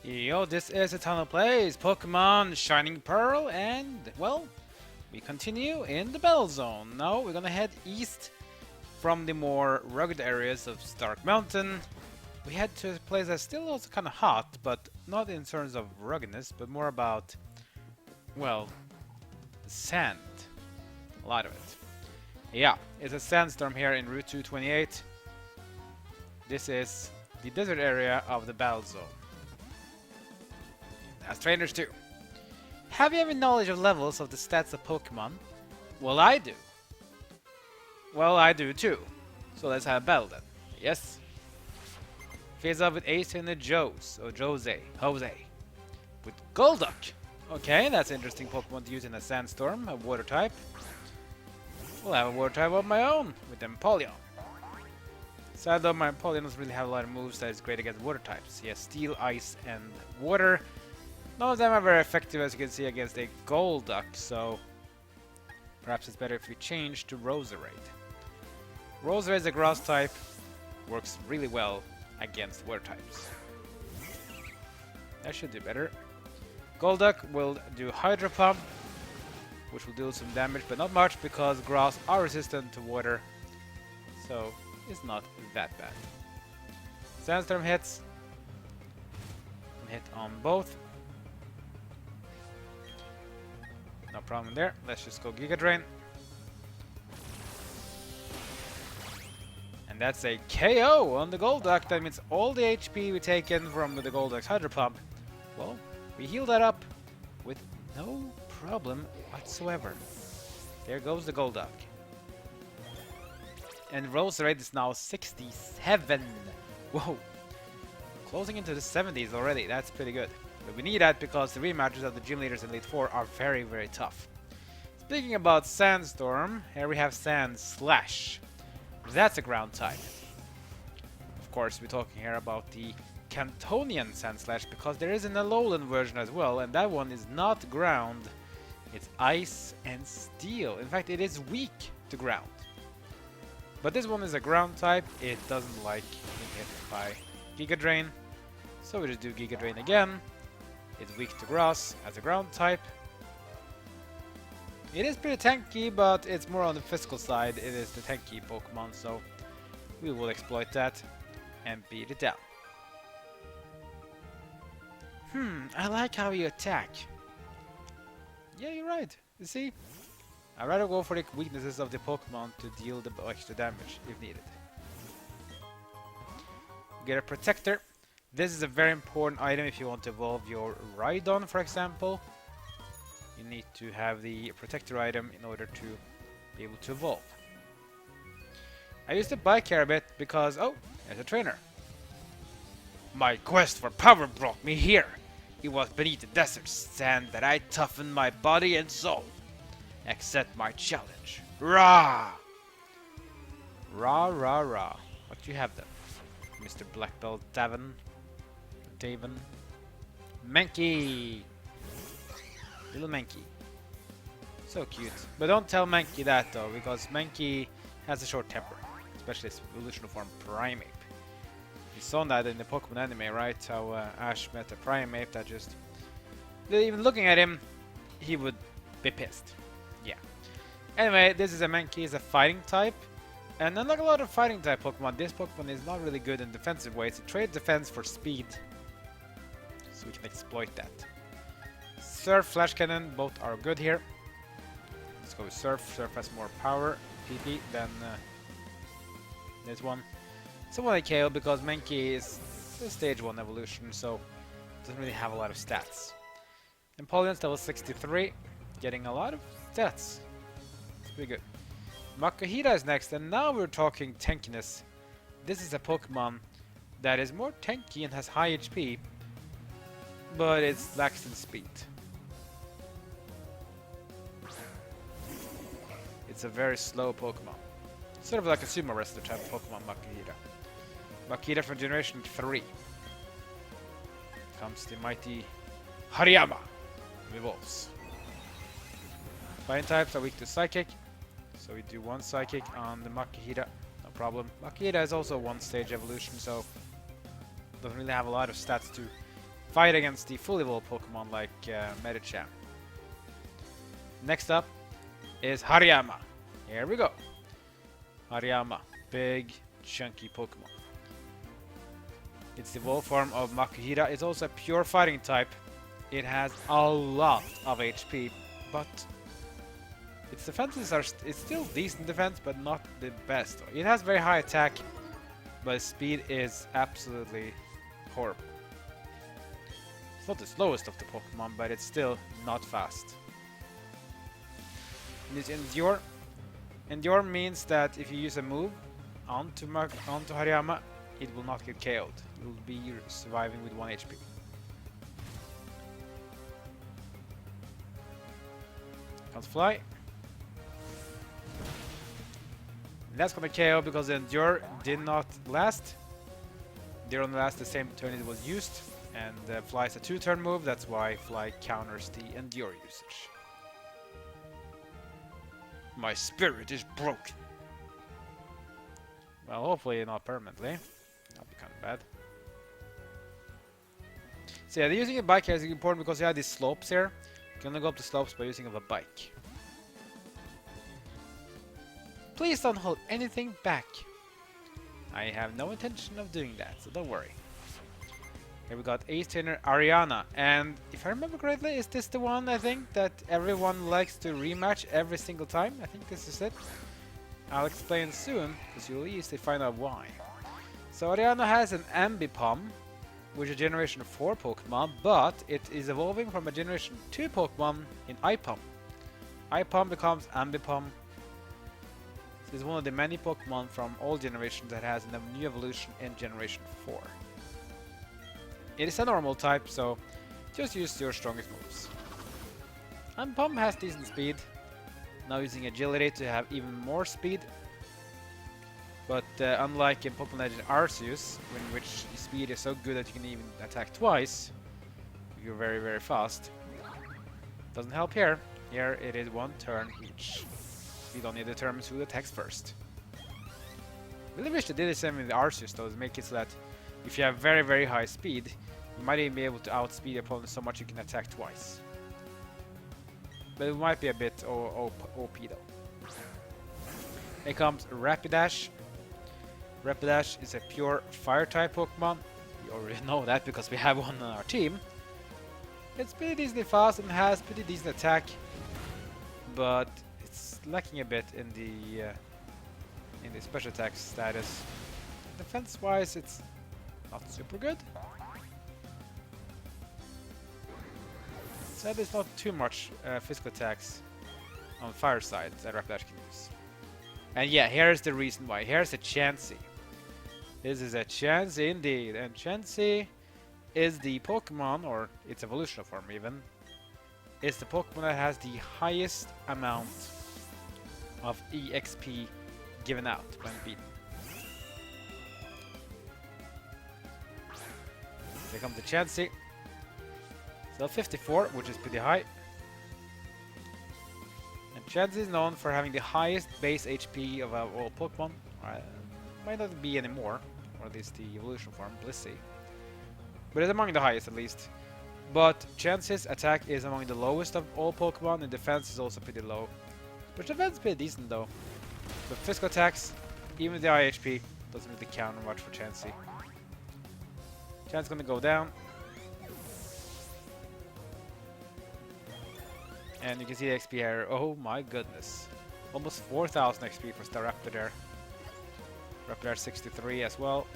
Yo, this is a ton of plays, Pokemon Shining Pearl, and, well, we continue in the Battle Zone. Now we're gonna head east from the more rugged areas of Stark Mountain. We head to a place that's still also kind of hot, but not in terms of ruggedness, but more about, well, sand. A lot of it. Yeah, it's a sandstorm here in Route 228. This is the desert area of the Battle Zone. As trainers too. Have you any knowledge of levels of the stats of Pokemon? Well, I do. Well, I do too. So let's have a battle then. Yes. Face off with Ace and the Jose. With Golduck. Okay, that's an interesting Pokemon to use in a Sandstorm, a water type. We'll have a water type of my own with Empoleon. Sad though, my Empoleon doesn't really have a lot of moves that is great against water types. He has Steel, Ice, and Water. None of them are very effective, as you can see, against a Golduck, so perhaps it's better if we change to Roserade. Roserade is a grass type, works really well against water types. That should do better. Golduck will do Hydro Pump, which will do some damage, but not much because grass are resistant to water, so it's not that bad. Sandstorm hits. Hit on both. No problem there. Let's just go Giga Drain. And that's a KO on the Golduck. That means all the HP we taken from the Golduck's Hydro Pump, well, we heal that up with no problem whatsoever. There goes the Golduck. And Roserade is now 67. Whoa. Closing into the 70s already. That's pretty good. But we need that because the rematches of the gym leaders in Elite 4 are very, very tough. Speaking about Sandstorm, here we have Sand Slash. That's a ground type. Of course, we're talking here about the Cantonian Sand Slash because there is an Alolan version as well, and that one is not ground. It's ice and steel. In fact, it is weak to ground. But this one is a ground type. It doesn't like being hit by Giga Drain. So we just do Giga Drain again. It's weak to grass as a ground type. It is pretty tanky, but it's more on the physical side. It is the tanky Pokemon, so we will exploit that and beat it down. I like how you attack. Yeah, you're right. You see? I'd rather go for the weaknesses of the Pokemon to deal the extra damage if needed. Get a Protector. This is a very important item if you want to evolve your Rhydon, for example. You need to have the Protector item in order to be able to evolve. I used the bike here a bit because, oh, there's a trainer. My quest for power brought me here. It was beneath the desert sand that I toughened my body and soul. Accept my challenge. Rah! Rah, rah, rah. What do you have then? Mr. Black Belt Davin. Mankey! Little Mankey. So cute. But don't tell Mankey that though, because Mankey has a short temper. Especially its evolutional form Primeape. You saw that in the Pokemon anime, right? How Ash met a Primeape that just... Even looking at him, he would be pissed. Yeah. Anyway, this is a Mankey, is a fighting type. And unlike a lot of fighting type Pokemon, this Pokemon is not really good in defensive ways. It trades defense for speed. So we can exploit that. Surf, Flash Cannon, both are good here. Let's go with Surf. Surf has more power, PP, than this one. Somewhat a KO because Mankey is a stage 1 evolution, so doesn't really have a lot of stats. Empoleon's level 63, getting a lot of stats. It's pretty good. Makuhita is next, and now we're talking tankiness. This is a Pokemon that is more tanky and has high HP, but it's lacks in speed. It's a very slow Pokemon. Sort of like a sumo wrestler type of Pokemon, Makuhita. Makuhita from Generation 3. Comes the mighty Hariyama. Evolves. Fighting types are weak to Psychic. So we do one Psychic on the Makuhita, no problem. Makuhita is also one stage evolution, so doesn't really have a lot of stats to fight against the fully evolved Pokemon like Medicham. Next up is Hariyama. Here we go. Hariyama, big, chunky Pokemon. It's the evolved form of Makuhira. It's also a pure fighting type. It has a lot of HP, but its defenses are it's still decent defense, but not the best. It has very high attack, but speed is absolutely horrible. It's not the slowest of the Pokemon, but it's still not fast. And it's Endure. Endure means that if you use a move onto Hariyama, it will not get KO'd. It will be surviving with 1 HP. Can't fly. That's gonna KO because the Endure did not last. They only last the same turn it was used, and Fly is a 2-turn move. That's why Fly counters the Endure usage. My spirit is broken. Well, hopefully not permanently. That'd be kind of bad. So yeah, the using a bike here is important because you have these slopes here. You can only go up the slopes by using of a bike. Please don't hold anything back. I have no intention of doing that, so don't worry. Here we got Ace Trainer Ariana, and if I remember correctly, is this the one I think that everyone likes to rematch every single time? I think this is it. I'll explain soon, because you'll easily find out why. So Ariana has an Ambipom, which is a Generation 4 Pokemon, but it is evolving from a Generation 2 Pokemon in Ipom. Ipom becomes Ambipom. This is one of the many Pokemon from all generations that has a new evolution in Generation 4. It is a normal type, so just use your strongest moves. Ambipom has decent speed. Now using agility to have even more speed. But unlike in Pokemon Legend Arceus, in which speed is so good that you can even attack twice, if you're very, very fast. Doesn't help here. Here it is 1 turn each. Speed only determines who attacks first. Really wish they did the same with Arceus though, to make it so that if you have very, very high speed, you might even be able to outspeed your opponent so much you can attack twice. But it might be a bit OP though. Here comes Rapidash. Rapidash is a pure fire type Pokemon. You already know that because we have one on our team. It's pretty decently fast and has pretty decent attack, but it's lacking a bit in the special attack status. Defense wise, it's not super good. So there's not too much physical attacks on fire side that Rapidash can use. And yeah, here's the reason why. Here's a Chansey. This is a Chansey indeed, and Chansey is the Pokemon, or its evolutional form even, is the Pokemon that has the highest amount of EXP given out when beaten. Here comes the Chansey. Still 54, which is pretty high. And Chansey is known for having the highest base HP of all Pokemon. Might not be anymore, or at least the evolution form, Blissey. But it's among the highest at least. But Chansey's attack is among the lowest of all Pokemon, and defense is also pretty low. But defense is pretty decent though. But physical attacks, even the high HP, doesn't really count much for Chansey. Chansey's gonna go down. And you can see the XP here. Oh my goodness. Almost 4,000 XP for Staraptor there. Raptor 63 as well.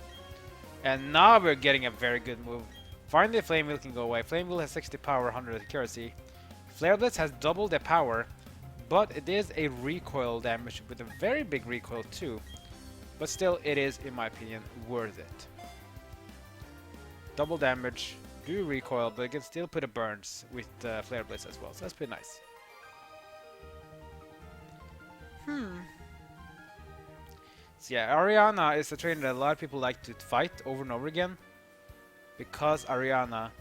And now we're getting a very good move. Finally Flame Wheel can go away. Flame Wheel has 60 power, 100 accuracy. Flare Blitz has double the power, but it is a recoil damage with a very big recoil too. But still, it is, in my opinion, worth it. Double damage, do recoil, but it can still put a burns with Flare Blitz as well, so that's pretty nice. So yeah, Ariana is a trainer that a lot of people like to fight over and over again, because Ariana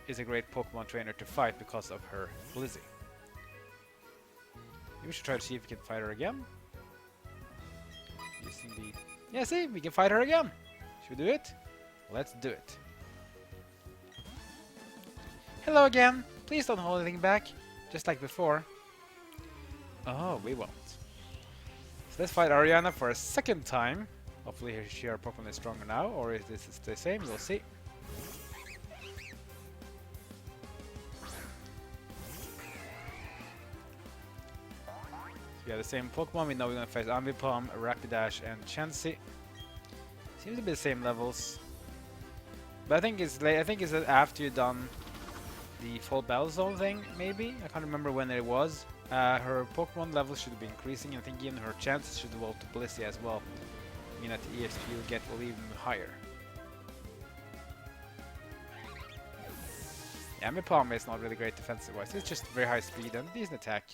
is a great Pokemon trainer to fight because of her Blissey. Maybe we should try to see if we can fight her again. Yes, indeed. Yeah, see, we can fight her again. Should we do it? Let's do it. Hello again! Please don't hold anything back, just like before. Oh, we won't. So let's fight Ariana for a second time. Hopefully her Pokemon is stronger now, or if this is the same, we'll see. So we have the same Pokemon. We know we're gonna face Ambipom, Rapidash, and Chansey. Seems to be the same levels. But I think it's late. I think it's after you've done the full battle zone thing, maybe? I can't remember when it was. Her Pokemon levels should be increasing. I think even her chances should evolve to Blissey as well. I mean that the EXP you get will even higher. Yeah, Ambipom is not really great defensive-wise. It's just very high speed and decent attack.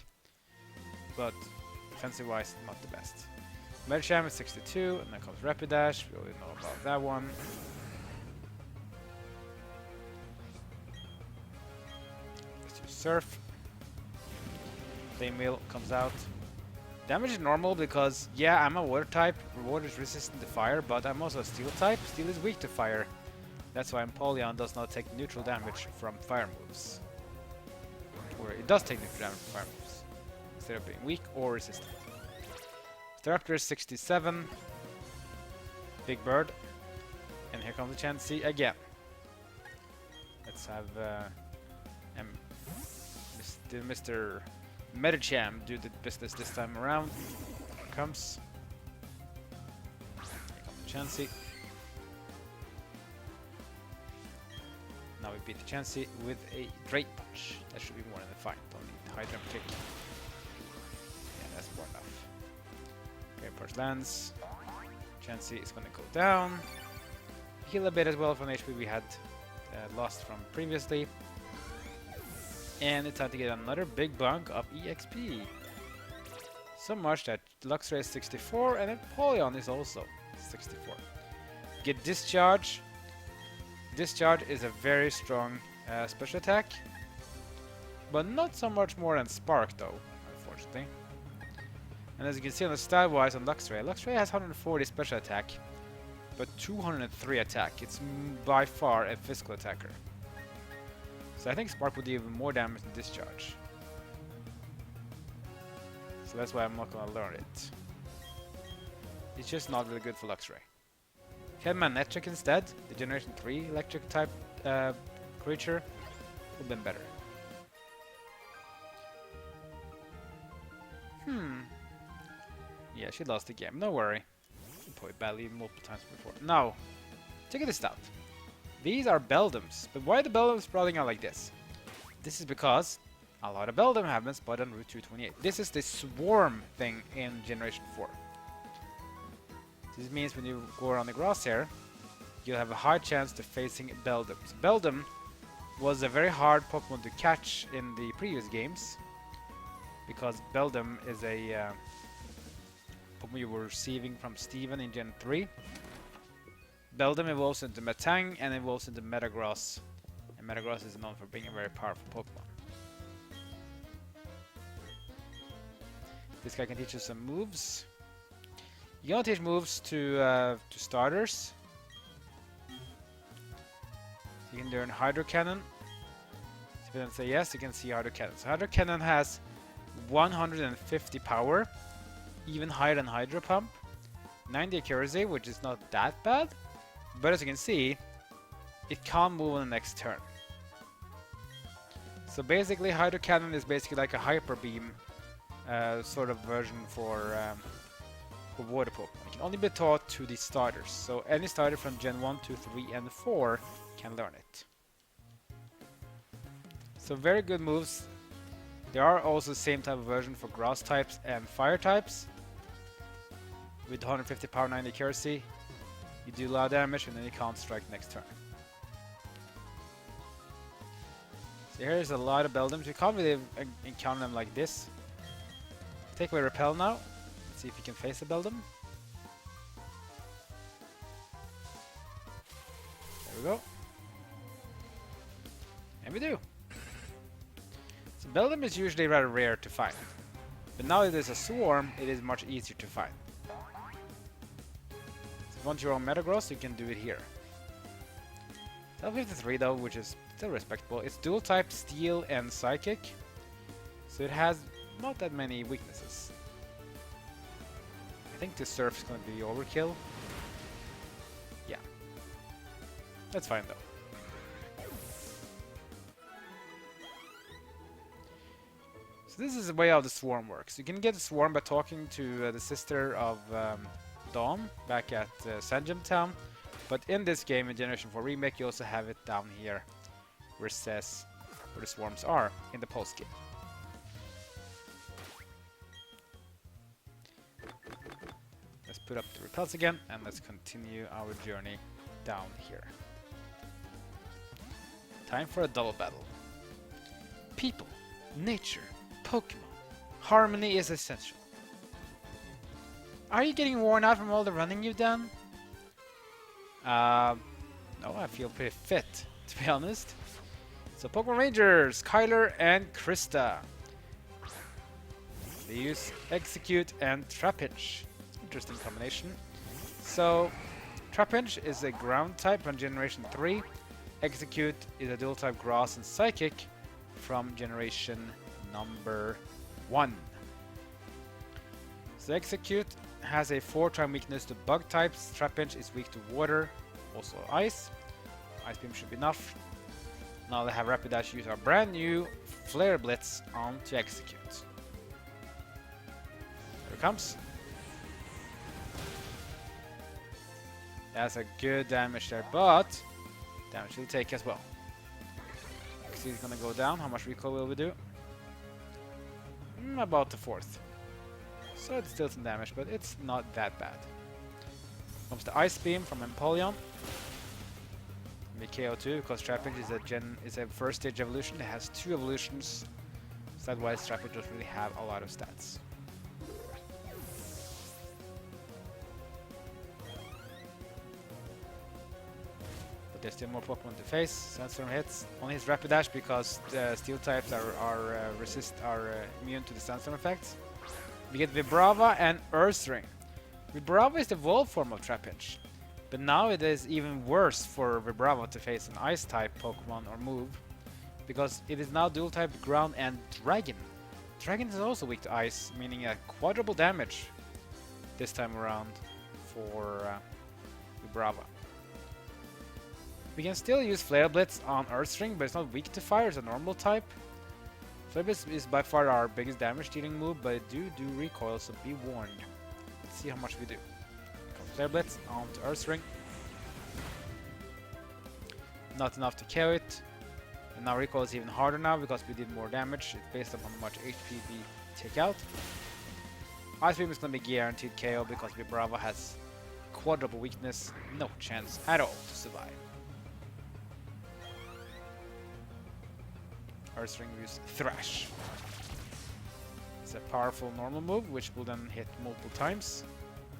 But defensive-wise, not the best. Medicham is 62, and then comes Rapidash. We already know about that one. Let's use Surf. Flame Wheel comes out. Damage is normal because, yeah, I'm a water type. Water is resistant to fire, but I'm also a steel type. Steel is weak to fire. That's why Empoleon does not take neutral damage from fire moves. Or it does take neutral damage from fire moves, instead of being weak or resistant. Staraptor is 67. Big Bird. And here comes the Chansey again. Let's have Mr. Medicham do the business this time around. Here comes. Here comes the Chansey. Now we beat the Chansey with a Drake Punch. That should be more than a fight. Don't need High Jump Kick. Yeah, that's more enough. Okay, Punch lands. Chansey is gonna go down. Heal a bit as well from HP we had lost from previously. And it's time to get another big bunk of EXP. So much that Luxray is 64 and then Empoleon is also 64. Get Discharge. Discharge is a very strong special attack. But not so much more than Spark though, unfortunately. And as you can see on the style wise on Luxray, Luxray has 140 special attack, but 203 attack. It's by far a physical attacker. So I think Spark would do even more damage than Discharge. So that's why I'm not gonna learn it. It's just not really good for Luxray. Had Manectric instead, the Generation 3 electric type creature, would have been better. Yeah, she lost the game, no worry. Probably badly multiple times before. Now, check this out. These are Beldums, but why are the Beldums sprouting out like this? This is because a lot of Beldum have been spotted on Route 228. This is the swarm thing in Generation 4. This means when you go around the grass here, you'll have a high chance to facing Beldums. Beldum was a very hard Pokemon to catch in the previous games, because Beldum is a Pokemon you were receiving from Steven in Gen 3. Beldum evolves into Metang and evolves into Metagross. And Metagross is known for being a very powerful Pokemon. This guy can teach us some moves. You can teach moves to starters. You can learn Hydro Cannon. So if you don't say yes, you can see Hydro Cannon. So Hydro Cannon has 150 power, even higher than Hydro Pump. 90 accuracy, which is not that bad. But as you can see, it can't move on the next turn. So basically, Hydro Cannon is basically like a Hyper Beam sort of version for Water Pokemon. It can only be taught to the starters. So any starter from Gen 1, 2, 3, and 4 can learn it. So very good moves. There are also the same type of version for Grass types and Fire types. With 150 power, 90 accuracy. You do a lot of damage and then you can't strike next turn. So here's a lot of Beldums. You can't really encounter them like this. Take away Repel now. Let's see if you can face a Beldum. There we go. And we do. So Beldum is usually rather rare to find. But now that there's a swarm, it is much easier to find. So if you want your own Metagross, you can do it here. Level 53 though, which is still respectable. It's dual type Steel and Psychic, so it has not that many weaknesses. I think the Surf is going to be overkill. Yeah. That's fine though. So this is the way how the Swarm works. You can get the Swarm by talking to the sister of Dawn back at Sandstorm Town. But in this game, in Generation 4 Remake, you also have it down here where it says where the swarms are in the post game. Let's put up the repels again and let's continue our journey down here. Time for a double battle. People, nature, Pokemon. Harmony is essential. Are you getting worn out from all the running you've done? No, I feel pretty fit, to be honest. So Pokemon Rangers, Kyler and Krista. They use Execute and Trapinch. Interesting combination. So Trapinch is a ground type from Generation 3. Execute is a dual type Grass and Psychic from Generation number 1. So Execute has a 4-time weakness to bug types. Trapinch is weak to water, also ice. Ice Beam should be enough. Now they have Rapidash use our brand new Flare Blitz on to Execute. There it comes. That's a good damage there, but damage will take as well. Execute is gonna go down. How much recoil will we do? About the 4th. So it's still some damage, but it's not that bad. Comes the Ice Beam from Empoleon. The KO2, because Trapinch is a first stage evolution. It has 2 evolutions. Stat-wise, Trapinch doesn't really have a lot of stats. But there's still more Pokemon to face. Sandstorm hits on his Rapidash because the Steel types are immune to the Sandstorm effects. We get Vibrava and Earthring. Vibrava is the evolved form of Trapinch, but now it is even worse for Vibrava to face an Ice type Pokemon or move, because it is now dual type Ground and Dragon. Dragon is also weak to Ice, meaning a quadruple damage this time around for Vibrava. We can still use Flare Blitz on Earthring, but it's not weak to fire, it's a normal type. Flare Blitz is by far our biggest damage dealing move, but it do recoil, so be warned. Let's see how much we do. Flare Blitz onto Earthring. Not enough to KO it. And now recoil is even harder now because we did more damage. It's based upon how much HP we take out. Ice Beam is going to be guaranteed KO because Vibrava has quadruple weakness. No chance at all to survive. Earthring use Thrash. It's a powerful normal move which will then hit multiple times.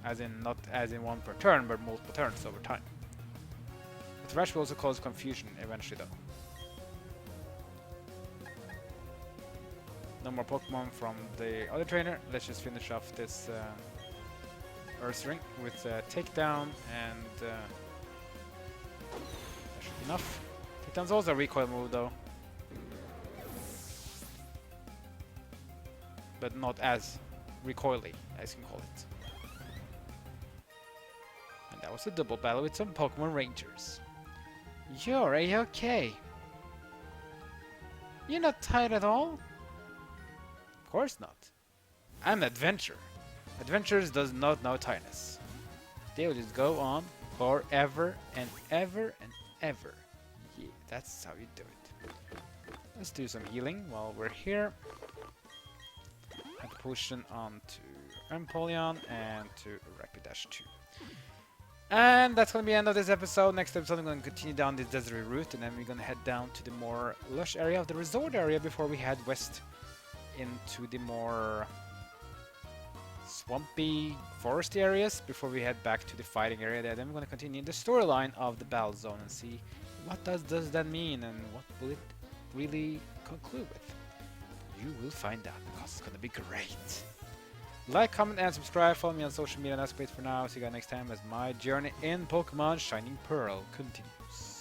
As in, not as in one per turn, but multiple turns over time. The Thrash will also cause confusion eventually though. No more Pokemon from the other trainer. Let's just finish off this Earthring with Takedown and that should be enough. Takedown's also a recoil move though. But not as recoily, as you can call it. And that was a double battle with some Pokemon Rangers. You're A-okay. You're not tired at all? Of course not. I'm an adventurer. Adventurers does not know tiredness. They will just go on forever and ever and ever. Yeah, that's how you do it. Let's do some healing while we're here. Potion onto Empoleon and to Rapidash 2. And that's going to be the end of this episode. Next episode I'm going to continue down this deserty route and then we're going to head down to the more lush area of the resort area before we head west into the more swampy forest areas before we head back to the fighting area there. Then we're going to continue the storyline of the battle zone and see what does that mean and what will it really conclude with. You will find out because it's gonna be great. Like, comment, and subscribe. Follow me on social media, and that's great for now. See you guys next time as my journey in Pokemon Shining Pearl continues.